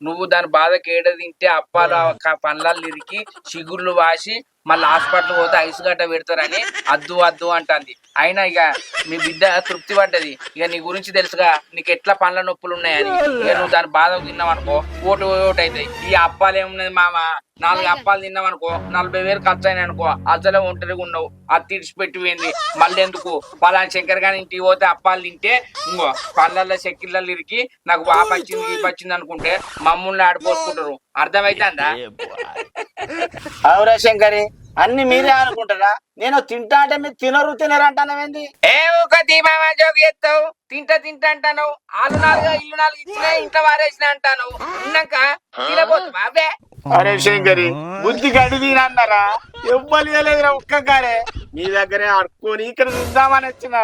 నువ్వు దాని బాధకి ఏడ తింటే అప్పాలు పండ్లలు ఇరికి చిగుర్లు వాసి మళ్ళీ హాస్పిటల్ పోతే ఐస్ గడ్డ పెడతారని అద్దు అద్దు అంటుంది. అయినా ఇక మీ బిడ్డ తృప్తి పడ్డది. ఇక నీ గురించి తెలుసుగా, నీకు ఎట్లా పండ్ల నొప్పులు ఉన్నాయని. ఇక నువ్వు దాని బాధ తిన్నావు అనుకో ఓటు అవుతాయి. ఈ అప్పాలు ఏమున్నది మామ, 4 అప్పాలు తిన్నావు అనుకో 40,000 ఖర్చు అయినాయి అనుకో, అసలే ఒంటరిగా ఉన్నావు. అది తీడిచిపెట్టి పోయింది. మళ్ళీ ఎందుకు పలానా శంకర్ గాని ఇంటికి పోతే అప్పాలు తింటే ఇంకో పళ్ళల్లో చెక్కిళ్ళల్లో ఇరికి నాకు బాగా వచ్చింది ఈ వచ్చింది అనుకుంటే మమ్మల్ని ఆడిపోసుకుంటారు. అర్థమైతుందా? అవురా శంకరి, అన్ని మీరే అనుకుంటారా? నేను తింటా అంటే మీరు తినరు అంటానవేంది? ఏ ఒక దీమా జోగి ఎత్తావు, తింటా అంటాను. ఆలు 4 ఇల్లు 4 ఇచ్చినా ఇంట్లో వారేసిన అంటాను. ఉన్నాక తినబోతున్నా అబ్బే. అరే శంకరి, బుద్ధి గడి తినన్నారా? ఎవ్వరు లేదురా ఒక్కగారే. మీ దగ్గరే అడుక్కొని ఇక్కడ తిందామని వచ్చిన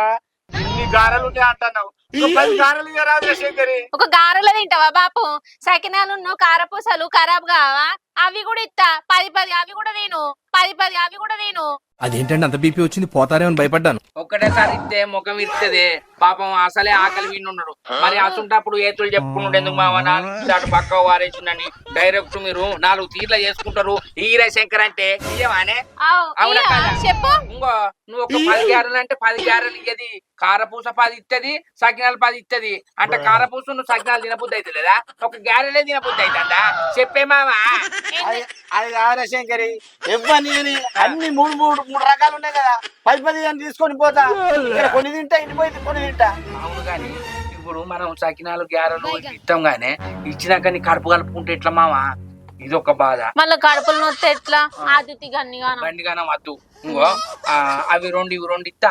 ఇన్ని గారెలు ఉంటాయి అంటున్నావు. 10 గారెలు ఇవ్వరాదురా శంకరి. ఒక గారెలో తింటావా బాపు? సకినాలు కారపూసలు ఖరాబ్ కావా? అవి కూడా ఇస్తా. 10 అవి కూడా తిను. 10 అవి కూడా తిను. అదేంటంటే అంత బీపీ వచ్చింది, పోతారేమని భయపడ్డాను. ఒక్కటేసారి ఇస్తే ముఖం ఇರ್ತదే. పాపం అసలే ఆకలి విన్నున్నాడు. మరి అసుంటప్పుడు ఏతులు చెప్పుకున్నాడు ఎందుకు మావా? 4 పక్క వారేసిందని డైరెక్ట్ మీరు 4 తీర్ల చేసుకుంటారు. ఈరే శంకర్ అంటే ఇయ్యవానే? అవునా కదా? చెప్పు. ఇంకో నువ్వు ఒక 10 గారెలు అంటే 10 గారెలు ఇయ్యది. కారపూస 10 ఇత్తది, సకినాలు 10 ఇత్తది. అంటే కారపూస నువ్వు సకినాలు తినబుద్ధి అయితే లేదా? ఒక గారెలే తినబుద్ధి అవుతుందా? చెప్పే మావా. అది కాదురా శంకరి, ఇవ్వని అన్ని మూడు రకాలు ఉన్నాయి కదా. 10 అని తీసుకొని పోతా. ఇక్కడ కొన్ని తింటా, ఇంటి పోయి కొన్ని తింటా. అవును గాని ఇప్పుడు మనం సకినాలు గ్యారెలు ఇస్తాం గానే, ఇచ్చినాక నీ కడుపు కలుపుకుంటే ఎట్లా మావా? ఇది ఒక బాధ. మళ్ళీ కడుపులు నొత్తే ఎట్లా? ఆదితి బండిగానం వద్దు. ఇంకో అవి 2 ఇవి 2 ఇస్తే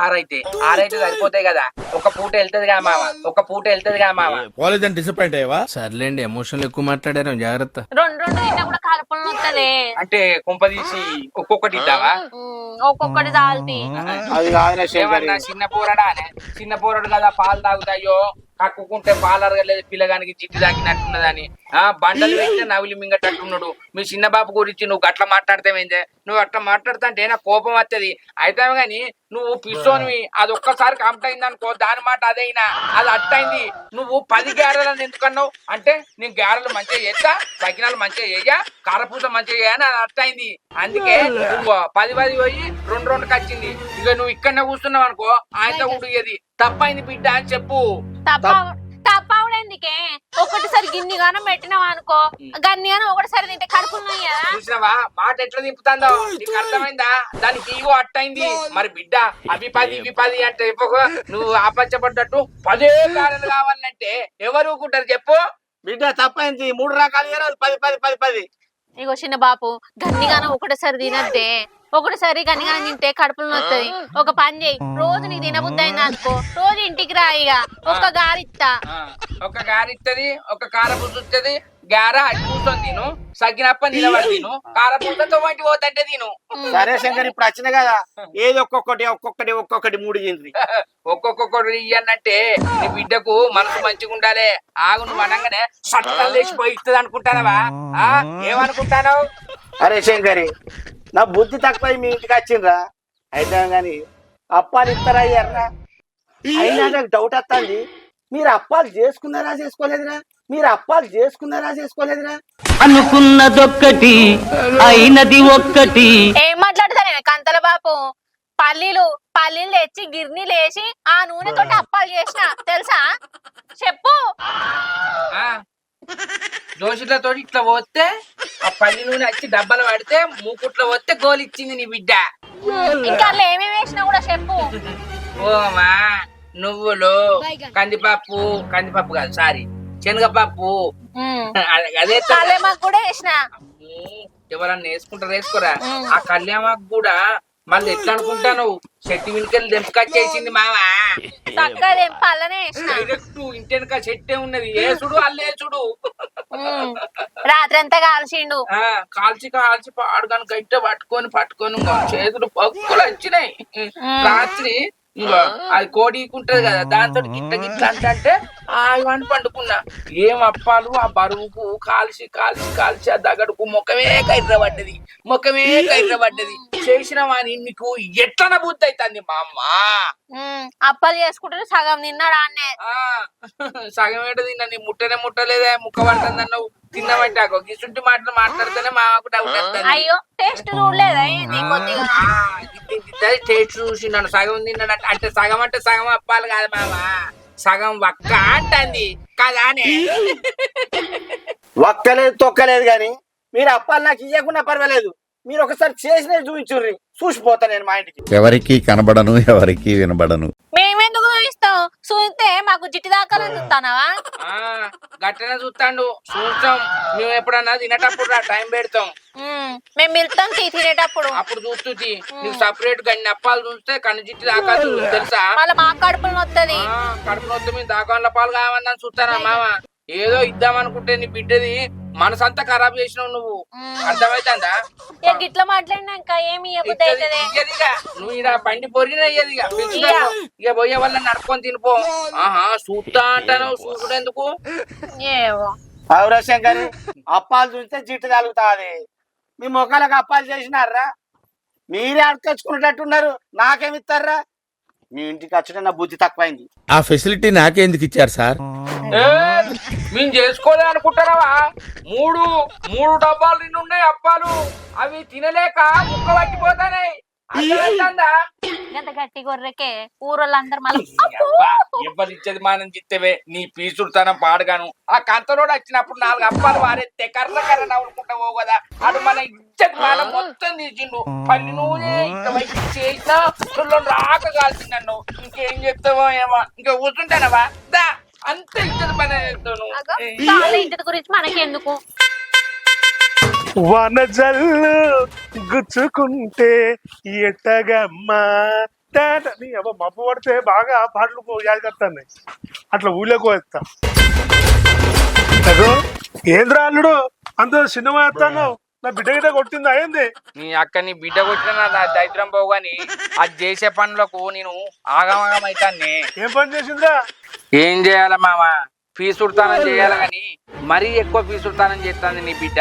6 అయితే సరిపోతాయి కదా. ఒక పూట వెళ్తది కదా మామ. కాలేజ్ డిసప్పాయింట్ అయ్యావా? సర్లేండి, ఎమోషన్లు ఎక్కువ మాట్లాడారు, జాగ్రత్త. 2 తిన్నా కూడా కడుపులు నొత్తదే. అంటే కొంప తీసి ఒక్కొక్కటి ఇద్దావా? ఒక్కొక్కటి తాల్తి. అది కాదురా శంకరి. చిన్న పోరడు కదా, పాలు తాగుతాయో కక్కుకుంటే పాలు అరగలేదు పిల్లగానికి జిట్టు తాకినట్టున్నదని బండలు పెట్టి నవిలి మింగటట్టున్నాడు. మీ చిన్న బాబు గురించి నువ్వు అట్లా మాట్లాడతావేందే? నువ్వు అట్లా మాట్లాడుతుంటే నాకు కోపం వస్తుంది. అయితే గాని నువ్వు పిస్తోనివి, అది ఒక్కసారి కంప్ట్ అయింది అనుకో, దాని మాట అదైనా అది అట్టయింది. నువ్వు 10 గారెలని ఎందుకన్నావు అంటే, నేను గారెలు మంచిగా చేస్తా, సకినాలు మంచిగా చెయ్యా, కారపూస మంచిగా చేయని అది అట్టయింది. అందుకే నువ్వు 10 పోయి 2 వచ్చింది. ఇక నువ్వు ఇక్కడనే కూర్చున్నావు అనుకో, ఆయనతో ఉడిగేది తప్పైంది బిడ్డ అని చెప్పు. తప్పవుడెందుకే? ఒకటిసారి గిన్ని గానం పెట్టినావా అనుకో, గన్ని గానం ఒకటిసారి తింటే కడుపున్నాయి కదా. చూసినావా మాట ఎట్లా దింపుతుందో? నీకు అర్థమైందా? దానికి ఈగో అట్టయింది. మరి బిడ్డ అవి 10 ఇవి 10 అంటే నువ్వు ఆపచ్చబడ్డట్టు 10 గారెలు కావాలంటే ఎవరు ఊరుకుంటారు చెప్పు? బిడ్డ తప్పైంది. 3 రకాలు 10. ఇగో చిన్న బాపు, గన్నిగానం ఒకటిసారి తినద్దే. ఒకటిసారి గన్నిగానం తింటే కడుపులు నొత్తది. ఒక పని చేయి, రోజు నీకు తినబుద్ధి అయింది అనుకో, రోజు ఇంటికి రా. ఇక ఒక గారిస్తా. ఒక గారిత్తది, ఒక కారపూస వస్తుంది. గార అటు కూర్చొని తిను, సగ్గినప్ప నిలబడి తిను, కారపూసతో వంటి పోతంటే తిను. సరే శంకర్, ఇప్పుడు వచ్చిన కదా, ఏది ఒక్కొక్కటి 3 ఇంద్రి ఒక్కొక్కటి ఇయ్యనంటే నీ బిడ్డకు మనసు మంచిగా ఉండాలి. ఆగు, నువ్వు అనగానే సట్టాలు లేచిపోయి ఇస్తుంది అనుకుంటానవా? ఏమనుకుంటాను? అరే శంకరి, నా బుద్ధి తక్కువ మీ ఇంటికి వచ్చిండ్రా. అయితే గాని అప్పాలు ఇస్తారా అయ్యారా? అయినా నాకు డౌట్ వస్తుంది. మీరు అప్పాలు చేసుకున్నారా చేసుకోలేదురా? అనుకున్నదొక్కటి అయినది ఒక్కటి. ఏం మాట్లాడతా నేను కంతల బాపు? పల్లీలు తెచ్చి గిర్నీలు వేసి ఆ నూనెతో అప్పాలు చేసిన తెలుసా? చెప్పు. దోషులతో ఇట్లా పోతే ఆ 10 నూనె వచ్చి డబ్బాలు పడితే మూకుట్లో పోతే గోలు ఇచ్చింది నీ బిడ్డ. ఇంకా ఏమేమి వేసినా కూడా చెప్పు. ఓమా, నువ్వులు, కందిపప్పు కాదు సారీ, శనగపప్పు, అదే కళ్యామాకు కూడా వేసిన. ఎవరన్నా వేసుకోరా. ఆ కళ్యామాకు కూడా మళ్ళీ ఎట్లా అనుకుంటాను, చెట్టు వెనుకలు దెంపుకొచ్చేసింది మావా. డైరెక్ట్ ఇంటి వెనక చెట్టే ఉన్నది, ఏసుడు అల్లేసుడు. రాత్రంతా కాల్చిండు. కాల్చి పాడుగాను గట్ట పట్టుకొని చేతులు పక్కులు వచ్చినాయి. రాత్రి అది కోడికుంటది కదా, దాంతో గిట్ట అంటే ఆని పండుకున్నా. ఏం అప్పాలు ఆ బరువుకు కాల్చి ఆ దగడుకు ముఖమే కైర్రబడ్డది. చేసినావా అని మీకు ఎట్లన బుద్ధి అవుతుంది మా అమ్మ అప్పాలు చేసుకుంటే సగం తిన్నాడు అన్నే. ఆ, సగం ఏంటో తిన్నా నీ ముట్టనే ముట్టలేదే ముక్క పడుతుంది అన్నావు తిన్నామంటే గిసుంటి మాటలు మాట్లాడితేనే మాకు డౌట్ వస్తుంది. అయ్యో టేస్ట్ చూడలేదా ఏంది కొద్దిగా? టేస్ట్ చూసి నన్ను సగం తిన్నాడు అంటే సగం అప్పాలు కాదు మామ సగం వక్క అంటుంది కదా అని. ఒక్కలేదు తొక్కలేదు కానీ మీరు అప్పాలు నాకు ఇవ్వకుండా పర్వాలేదు, మీరు ఒకసారి చేసినవి చూపించుర్రి, చూసిపోతా నేను మా ఇంటికి. ఎవరికి కనబడను ఎవరికి వినబడను. మేమెందుకు చూపిస్తాం? చూస్తే మాకు జిట్టి దాకాలని చూస్తానావా? గట్టనే చూస్తాడు చూస్తాం మేము ఎప్పుడన్నా తినేటప్పుడు టైం పెడతాం. మేము వెళ్తాం తినేటప్పుడు అప్పుడు చూస్తుంది నీకు సపరేట్ గన్ని అప్పాలు చూస్తే కన్ను జిట్టి దాకా తెలుసా? మళ్ళీ మా కడుపులు నొత్తది. కడుపు నొత్తం మీద దాకా పాలు కావాలని చూస్తానా మామ? ఏదో ఇద్దామనుకుంటే నీ బిడ్డది మనసంతా ఖరాబ్ చేసినావు నువ్వు, అర్థమైతుందా? గిట్లా మాట్లాడినాక ఏమి ఇవ్వబుద్ధి అవుతుంది? నువ్వు ఇలా పండి పొరిగిన ఇక పోయే వల్ల నడుపుకొని తినిపో. ఆహా చూస్తా అంటాను, చూసుడు ఎందుకు? ఏవో అవురా శంకర్, అప్పాలు చూస్తే జిట్టు తగులుతాది. మీ మొక్కలకు అప్పాలు చేసినారా? మీరే అడకచ్చుకునేటట్టున్నారు, నాకేమిస్తారా? మీ ఇంటికి వచ్చడం నా బుద్ధి తక్కువైంది. ఆ ఫెసిలిటీ నాకెందుకు ఇచ్చారు సార్? మేము చేసుకోలే అనుకుంటారావా? మూడు డబ్బాలు నిన్ను ఉన్నాయి అప్పాలు, అవి తినలేక ముక్క పట్టిపోతానే. గంత గట్టి గొర్రెకే ఊరోళ్ళందరూ మళ్ళీ ఎవరు ఇచ్చేది మనం చిత్తవే నీ పీసుడుతనం పాడుగాను. ఆ కంతలోడు వచ్చినప్పుడు 4 అప్పాలు వారెత్తే కర్ర నవ్వుకుంటా పోవు కదా, అటు మన ఇచ్చేది మనం మొత్తం తీసిండు. పని నూనె ఇంకా వైపు చేసినా రాక కాల్సింది నన్ను. ఇంకేం చెప్తావో ఏమో, ఇంకా కూర్చుంటానవా దా అంత ఇచ్చేది పని చేస్తాను. ఇంటి గురించి మనకెందుకు? వనజల్లు గుచ్చుకుంటే ఎట్టగమ్మా మబ్బు పడితే బాగా పాటలు యాదగత్తాయి, అట్లా ఊళ్ళోకి వస్తా. ఏంద్రా అల్లుడు అంత సినిమా వేస్తాను, నా బిడ్డ గిడ్డ కొట్టిందా ఏంది? నీ అక్క నీ బిడ్డ కొట్టిన దరిద్రం పోవు గాని అది చేసే పనులకు నేను ఆగమాగం అవుతాన్ని. ఏం పని చేసిందా? ఏం చేయాల మామ, పీసుడుతానం చేయాలి గాని మరీ ఎక్కువ పీసుడుతానం చేస్తుంది నీ బిడ్డ.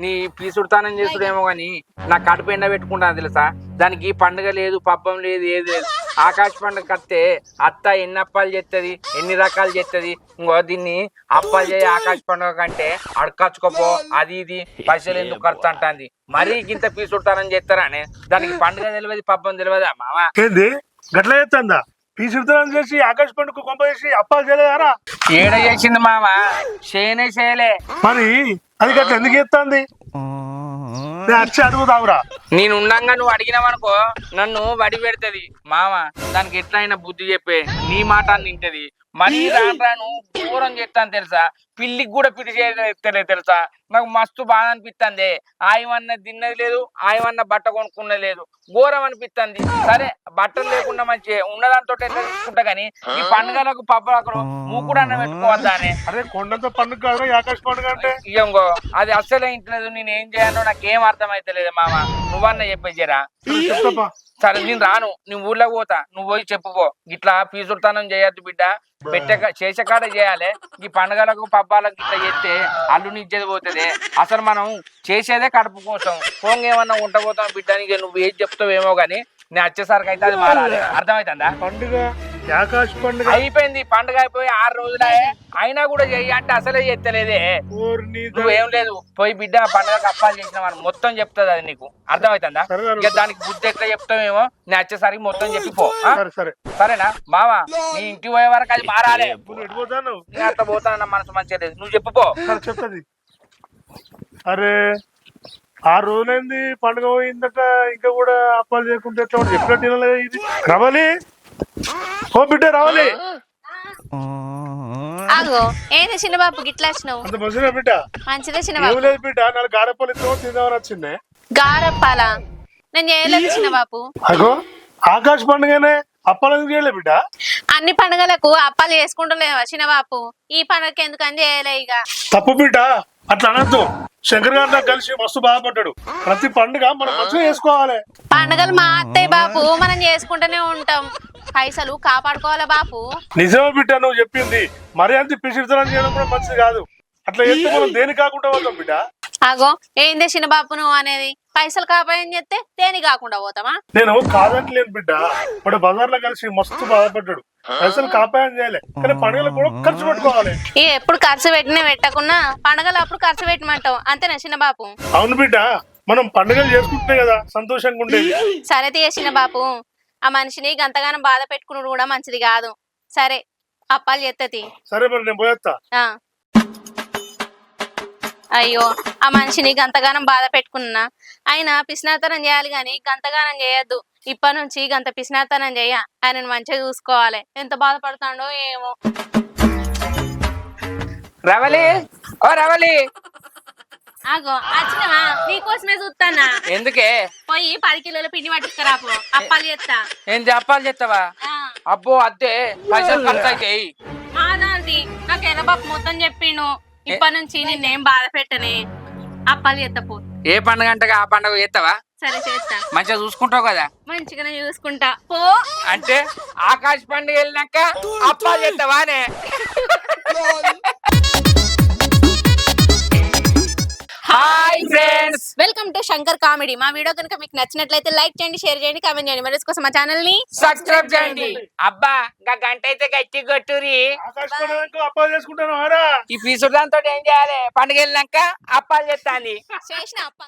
నీ పీసుడుతానం చేసుడేమో గాని నా కడుపు ఎండ పెట్టుకుంటాను తెలుసా? దానికి పండుగ లేదు పబ్బం లేదు ఏది లేదు. ఆకాశ పండుగ కత్తే అత్త ఎన్ని అప్పాలు చేస్తుంది, ఎన్ని రకాలు చేస్తుంది. ఇంకో దీన్ని అప్పాలు చేయి ఆకాశ పండుగ కంటే అడకచ్చుకోపో అది ఇది పైసలు ఎందుకు ఖర్చు అంటుంది. మరీ ఇంత పీసుడుతానం చేస్తారా అని దానికి పండుగ తెలియదు పబ్బం తెలియదా మామ? ఏంది గట్ల చేస్తుందా? పీసుడుతానం చేసి ఆకాశ పండుగ కొంప చేసి అప్పాలు చేయలేదారా? ఏడ చేసింది మామ, చేయనే చేయలే. మరి అది గట్ల ఎందుకు చేస్తుంది? వచ్చి అడుగుతావురా. నేను ఉండంగా నువ్వు అడిగినావనుకో నన్ను వడి పెడుతుంది మామ. దానికి ఎట్లయినా బుద్ధి చెప్పే నీ మాట అని తింటది. మరీ రాను దూరం చేస్తాను తెలుసా? పిల్లికి కూడా పిడి చేయలేదు తెలుసా? నాకు మస్తు బాధ అనిపిస్తుంది. ఆయమన్న తిన్నది లేదు, ఆయమన్న బట్ట కొనుక్కున్నది లేదు, ఘోరం అనిపిస్తుంది. సరే బట్టలు లేకుండా మంచి ఉన్నదాంతో ఎట్లా తీసుకుంటా గానీ ఈ పండుగలకు పబ్బలకు మూకుడు అన్న పెట్టుకోవద్దా అని. అదే కొండంత పండుగ ఆకాశ పండుగ అంటే ఇంకో అది అస్సలే ఇంట్లేదు. నేను ఏం చేయాలో నాకేం అర్థమైతలేదు మామ, నువ్వన్న చెప్పేసారా? సరే నేను రాను, నేను ఊర్లోకి పోతా, నువ్వు పోయి చెప్పుకో ఇట్లా పీసుడుతానం చేయొద్దు బిడ్డ, చేసే కాడ చేయాలి. ఈ పండుగలకు పబ్బాలకు ఇట్లా చేస్తే అల్లుని ఇచ్చేది పోతుంది. అసలు మనం చేసేదే కడుపు కోసం, పోంగ ఏమన్నా ఉండబోతాం బిడ్డ. నీకు నువ్వు ఏది చెప్తావేమో గానీ నేను వచ్చేసరికి అయితే అది మారాలి, అర్థమవుతుందా? పండుగ ఆకాశ పండుగ అయిపోయింది, పండుగ అయిపోయి 6 రోజులే అయినా కూడా చెయ్యి అంటే అసలే చేస్తలేదే. నువ్వేం లేదు పోయి బిడ్డ పండుగకు అప్పాలు చేసిన మనం మొత్తం చెప్తుంది అది నీకు, అర్థమవుతుందా? ఇక దానికి బుద్ధి ఎట్లా చెప్తావేమో నేను వచ్చేసరికి మొత్తం చెప్పిపో. సరేనా మావా? నీ ఇంటికి పోయే వరకు అది మారాలి. నేను అట్లా పోతానన్న మనసు మంచిగా లేదు, నువ్వు చెప్పుకో. చెప్తుంది. అరే 6 రోజులైంది పండుగ పోయిందట, ఇంకా కూడా అప్పాలు చేయకుంటే ఎట్లా చెప్పినట్టు ఇది. రవాలి ఓ బిడ్డ రావాలి. ఆగో ఏంది చిన్నబాబు గిట్లా వచ్చినావు? అంత మంచిగా బిడ్డ? మంచిదే చిన్నబాబు. లేదు బిడ్డ, 4 గారెప్పాలు ఇస్తామో తిందామని వచ్చిందే. గారప్పాలా? నేను చేయలేదు చిన్నబాబు. అగో ఆకాశ పండుగనే అప్పాలు ఎందుకు చేయలే బిడ్డ? అన్ని పండుగలకు అప్పాలు చేసుకుంటలేవా చిన్నబాబు? ఈ పండుగకి ఎందుకని చేయలే? ఇక తప్పు బిడ్డ, అట్లా అనద్దు. శంకర్ గారు నాకు కలిసి మస్తు బాధపడ్డాడు. ప్రతి పండుగ మనం మంచిగా చేసుకోవాలి. పండుగలు మా అత్తయ్య బాపు మనం చేసుకుంటూనే ఉంటాం, పైసలు కాపాడుకోవాలా బాపు. నిజమే బిడ్డ నువ్వు చెప్పింది. మరి అంత పిసిరితనం చేయడం కూడా మంచిది కాదు. అట్లా చేస్తే మనం దేని కాకుండా పోతాం బిడ్డ. అగో ఏందే చిన్నబాపు నువ్వు అనేది? పైసలు కాపాయం చేస్తే తేని కాకుండా పోతామా? నేను కాదంటలేను బిడ్డ, వాడు బజార్లో కలిసి మస్తు బాధపడ్డాడు. పైసలు కాపాయం చేయాలి, కానీ పండుగలు కూడా ఖర్చు పెట్టుకోవాలి. ఎప్పుడు ఖర్చు పెట్టినా పెట్టకున్నా పండగలు అప్పుడు ఖర్చు పెట్టమంటావు అంతేనా చిన్న బాపు? అవును బిడ్డ, మనం పండుగలు చేసుకుంటున్నాయి కదా, సంతోషంగా ఉండేది. సరే తీసిన బాపు, ఆ మనిషిని గంతగానం బాధ పెట్టుకున్నాడు కూడా మంచిది కాదు. సరే అప్పాలు చేత్తది. సరే మరి నేను పోయేస్తా. ఆ. అయ్యో, ఆ మనిషిని గంతగానం బాధ పెట్టుకున్నా. ఆయన పిసినాతనం చేయాలి గాని గంతగానం చేయొద్దు. ఇప్పటి నుంచి గంత పిసినాతనం చేయ, ఆయనను మంచిగా చూసుకోవాలి. ఎంత బాధపడతాడో ఏమో. రవలి, ఓ రవలి, ఆగో వచ్చినవా? నీకోసమే చూస్తానా. ఎందుకే? పోయి 10 కిలోల పిండి పట్టుకురాపు, అప్పాలు చేస్తా. ఏం చెప్పాలి చెప్తావా? ఆ. అబ్బో అద్దే, పైసలు ఖర్చు అవుతాయి. మాదాంతి నాకు ఎర్రబాపు మొత్తం చెప్పిండు. ఇప్పటి నుంచి నిన్నేం బాధ పెట్టనే, అప్పాలు చేస్తా. ఏ పండుగ అంటగా ఆ పండుగ చేస్తావా? సరే చేస్తా. మంచిగా చూసుకుంటావు కదా? మంచిగానే చూసుకుంటా పో. అంటే ఆకాశ పండుగ వెళ్ళినాక అప్పాలు చేస్తావానే? Hi friends, welcome to Shankar comedy. మా వీడియో కనుక మీకు నచ్చినట్లయితే లైక్ చేయండి, షేర్ చేయండి, కామెంట్ చేయండి. మరి కోసం మా ఛానల్ ని సబ్స్క్రైబ్ చేయండి. అబ్బా గా గంట అయితే గట్టి కొట్టురి. ఆకాశ పండుగకు అప్పాలు చేసుకుంటాను ఆరా. ఈ పీసుడు దాంతో ఏం చేయాలి? పండుగ వెళ్ళినాక అప్పాలు చేస్తాంది. చేసిన అప్పాలు